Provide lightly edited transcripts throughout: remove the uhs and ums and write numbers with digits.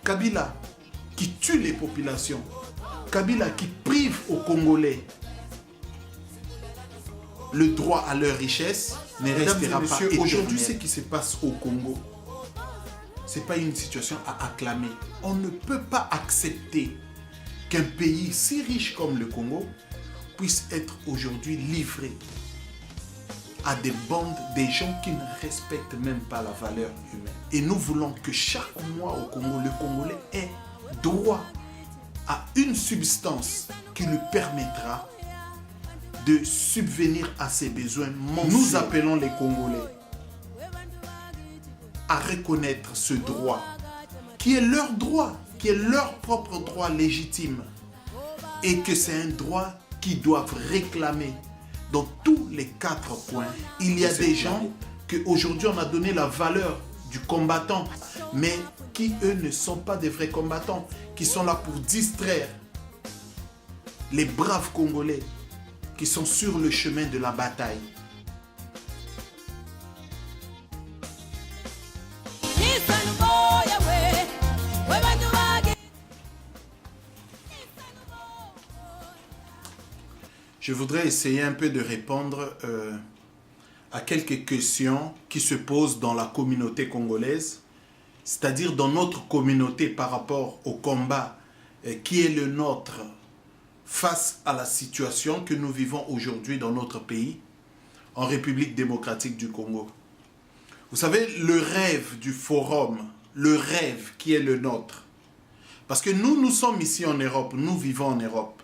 Kabila qui tue les populations, Kabila qui prive aux Congolais le droit à leur richesse, ne restera pas éternel. Aujourd'hui, ce qui se passe au Congo, ce n'est pas une situation à acclamer. On ne peut pas accepter qu'un pays si riche comme le Congo puisse être aujourd'hui livré à des bandes, des gens qui ne respectent même pas la valeur humaine. Et nous voulons que chaque mois au Congo, le Congolais ait droit à une substance qui lui permettra de subvenir à ses besoins mensuels. Nous appelons les Congolais à reconnaître ce droit, qui est leur droit, qui est leur propre droit légitime, et que c'est un droit qu'ils doivent réclamer dans tous les 4 coins. Il y a des gens qu'aujourd'hui on a donné la valeur du combattant, mais qui eux ne sont pas des vrais combattants, qui sont là pour distraire les braves Congolais qui sont sur le chemin de la bataille. Je voudrais essayer un peu de répondre à quelques questions qui se posent dans la communauté congolaise, c'est-à-dire dans notre communauté par rapport au combat qui est le nôtre face à la situation que nous vivons aujourd'hui dans notre pays, en République démocratique du Congo. Vous savez, le rêve du forum, le rêve qui est le nôtre, parce que nous sommes ici en Europe, nous vivons en Europe.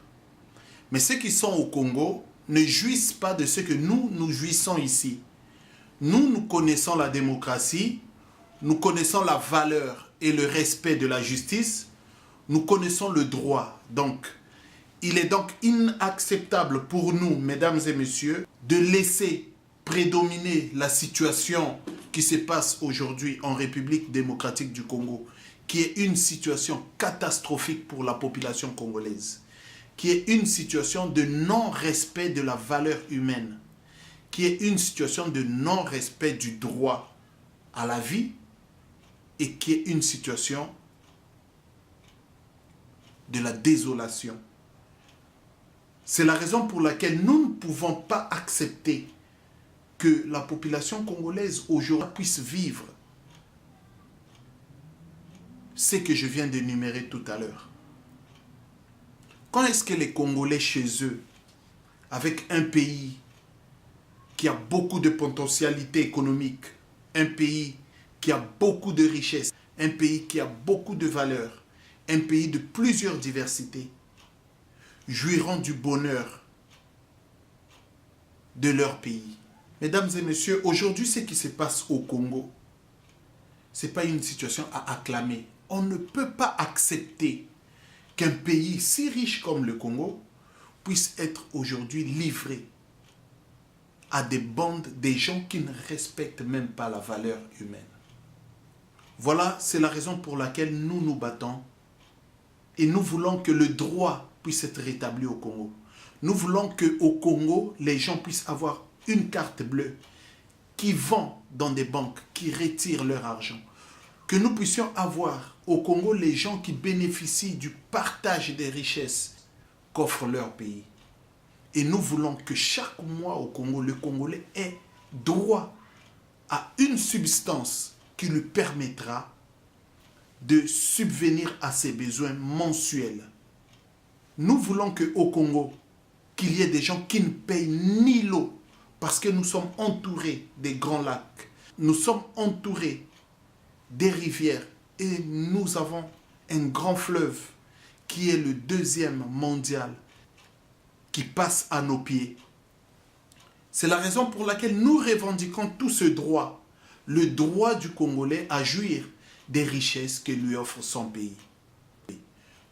Mais ceux qui sont au Congo ne jouissent pas de ce que nous jouissons ici. Nous connaissons la démocratie, nous connaissons la valeur et le respect de la justice, nous connaissons le droit. Donc, il est donc inacceptable pour nous, mesdames et messieurs, de laisser prédominer la situation qui se passe aujourd'hui en République démocratique du Congo, qui est une situation catastrophique pour la population congolaise, qui est une situation de non-respect de la valeur humaine, qui est une situation de non-respect du droit à la vie et qui est une situation de la désolation. C'est la raison pour laquelle nous ne pouvons pas accepter que la population congolaise aujourd'hui puisse vivre ce que je viens d'énumérer tout à l'heure. Quand est-ce que les Congolais chez eux, avec un pays qui a beaucoup de potentialité économique, un pays qui a beaucoup de richesses, un pays qui a beaucoup de valeurs, un pays de plusieurs diversités, jouiront du bonheur de leur pays? Mesdames et messieurs, aujourd'hui, ce qui se passe au Congo, ce n'est pas une situation à acclamer. On ne peut pas accepter qu'un pays si riche comme le Congo puisse être aujourd'hui livré à des bandes, des gens qui ne respectent même pas la valeur humaine. Voilà, c'est la raison pour laquelle nous nous battons et nous voulons que le droit puisse être rétabli au Congo. Nous voulons qu'au Congo, les gens puissent avoir une carte bleue qui vont dans des banques, qui retirent leur argent. Que nous puissions avoir au Congo les gens qui bénéficient du partage des richesses qu'offre leur pays. Et nous voulons que chaque mois au Congo, le Congolais ait droit à une substance qui lui permettra de subvenir à ses besoins mensuels. Nous voulons qu'au Congo, qu'il y ait des gens qui ne payent ni l'eau, parce que nous sommes entourés des grands lacs, nous sommes entourés des rivières et nous avons un grand fleuve qui est le 2e mondial qui passe à nos pieds. C'est la raison pour laquelle nous revendiquons tout ce droit, le droit du Congolais à jouir des richesses que lui offre son pays.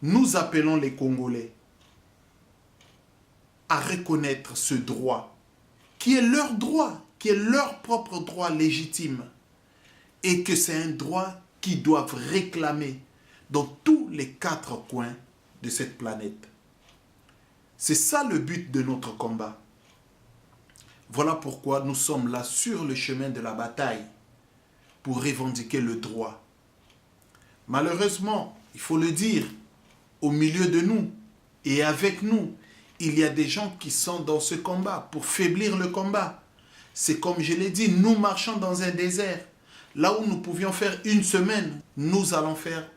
Nous appelons les Congolais à reconnaître ce droit, qui est leur droit, qui est leur propre droit légitime, et que c'est un droit qu'ils doivent réclamer dans tous les 4 coins de cette planète. C'est ça le but de notre combat. Voilà pourquoi nous sommes là sur le chemin de la bataille pour revendiquer le droit. Malheureusement, il faut le dire, au milieu de nous et avec nous, il y a des gens qui sont dans ce combat pour faiblir le combat. C'est comme je l'ai dit, nous marchons dans un désert. Là où nous pouvions faire une semaine, nous allons faire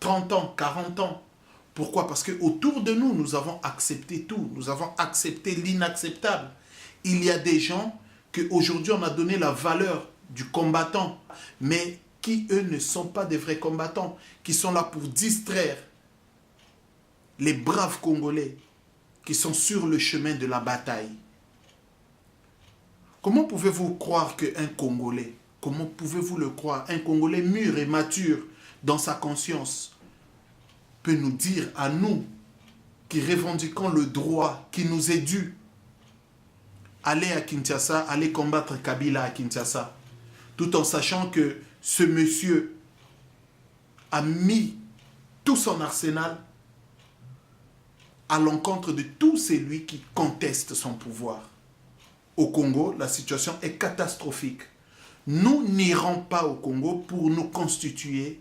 30 ans, 40 ans. Pourquoi? Parce qu'autour de nous, nous avons accepté tout. Nous avons accepté l'inacceptable. Il y a des gens qu'aujourd'hui, on a donné la valeur du combattant, mais qui, eux, ne sont pas des vrais combattants, qui sont là pour distraire les braves Congolais qui sont sur le chemin de la bataille. Comment pouvez-vous croire qu'un Congolais, comment pouvez-vous le croire, un Congolais mûr et mature dans sa conscience, peut nous dire à nous, qui revendiquons le droit qui nous est dû, aller à Kinshasa, aller combattre Kabila à Kinshasa, tout en sachant que ce monsieur a mis tout son arsenal à l'encontre de tous celui qui conteste son pouvoir. Au Congo, la situation est catastrophique. Nous n'irons pas au Congo pour nous constituer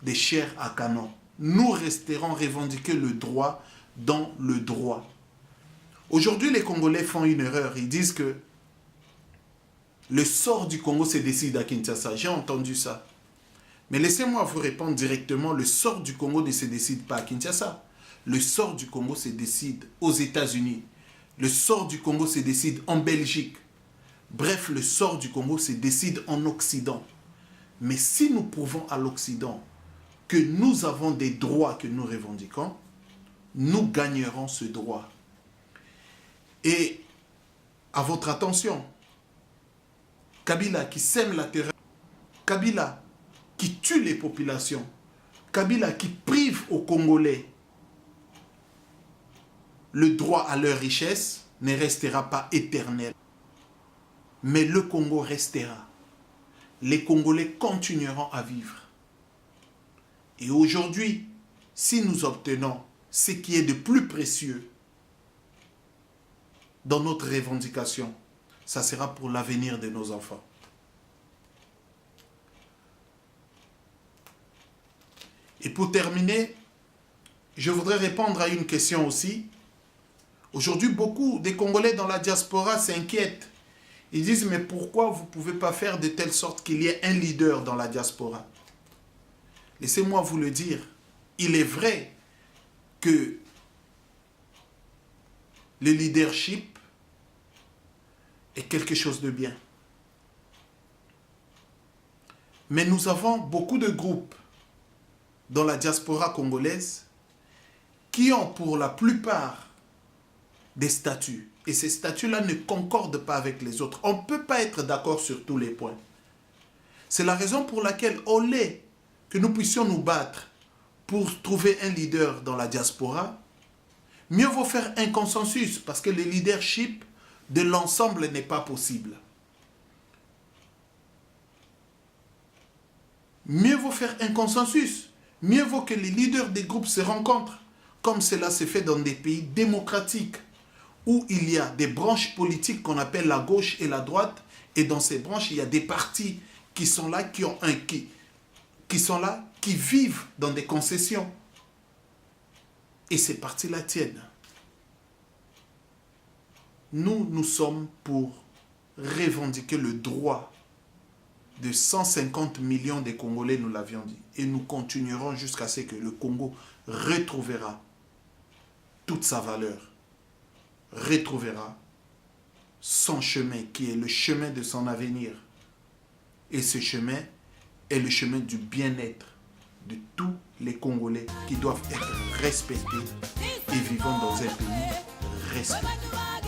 des chairs à canon. Nous resterons revendiquer le droit dans le droit. Aujourd'hui, les Congolais font une erreur. Ils disent que le sort du Congo se décide à Kinshasa. J'ai entendu ça. Mais laissez-moi vous répondre directement, le sort du Congo ne se décide pas à Kinshasa. Le sort du Congo se décide aux États-Unis. Le sort du Congo se décide en Belgique. Bref, le sort du Congo se décide en Occident. Mais si nous prouvons à l'Occident que nous avons des droits que nous revendiquons, nous gagnerons ce droit. Et à votre attention, Kabila qui sème la terreur, Kabila qui tue les populations, Kabila qui prive aux Congolais le droit à leur richesse, ne restera pas éternel. Mais le Congo restera. Les Congolais continueront à vivre. Et aujourd'hui, si nous obtenons ce qui est de plus précieux dans notre revendication, ça sera pour l'avenir de nos enfants. Et pour terminer, je voudrais répondre à une question aussi. Aujourd'hui, beaucoup des Congolais dans la diaspora s'inquiètent. Ils disent, mais pourquoi vous ne pouvez pas faire de telle sorte qu'il y ait un leader dans la diaspora? Laissez-moi vous le dire. Il est vrai que le leadership est quelque chose de bien. Mais nous avons beaucoup de groupes dans la diaspora congolaise qui ont pour la plupart des statuts. Et ces statuts-là ne concordent pas avec les autres. On ne peut pas être d'accord sur tous les points. C'est la raison pour laquelle, au lieu que nous puissions nous battre pour trouver un leader dans la diaspora, mieux vaut faire un consensus parce que le leadership de l'ensemble n'est pas possible. Mieux vaut faire un consensus. Mieux vaut que les leaders des groupes se rencontrent, comme cela se fait dans des pays démocratiques, où il y a des branches politiques qu'on appelle la gauche et la droite, et dans ces branches, il y a des partis qui sont là, qui sont là, qui vivent dans des concessions. Et ces partis-là tiennent. Nous sommes pour revendiquer le droit de 150 millions de Congolais, nous l'avions dit. Et nous continuerons jusqu'à ce que le Congo retrouvera toute sa valeur, retrouvera son chemin qui est le chemin de son avenir. Et ce chemin est le chemin du bien-être de tous les Congolais qui doivent être respectés et vivant dans un pays respecté.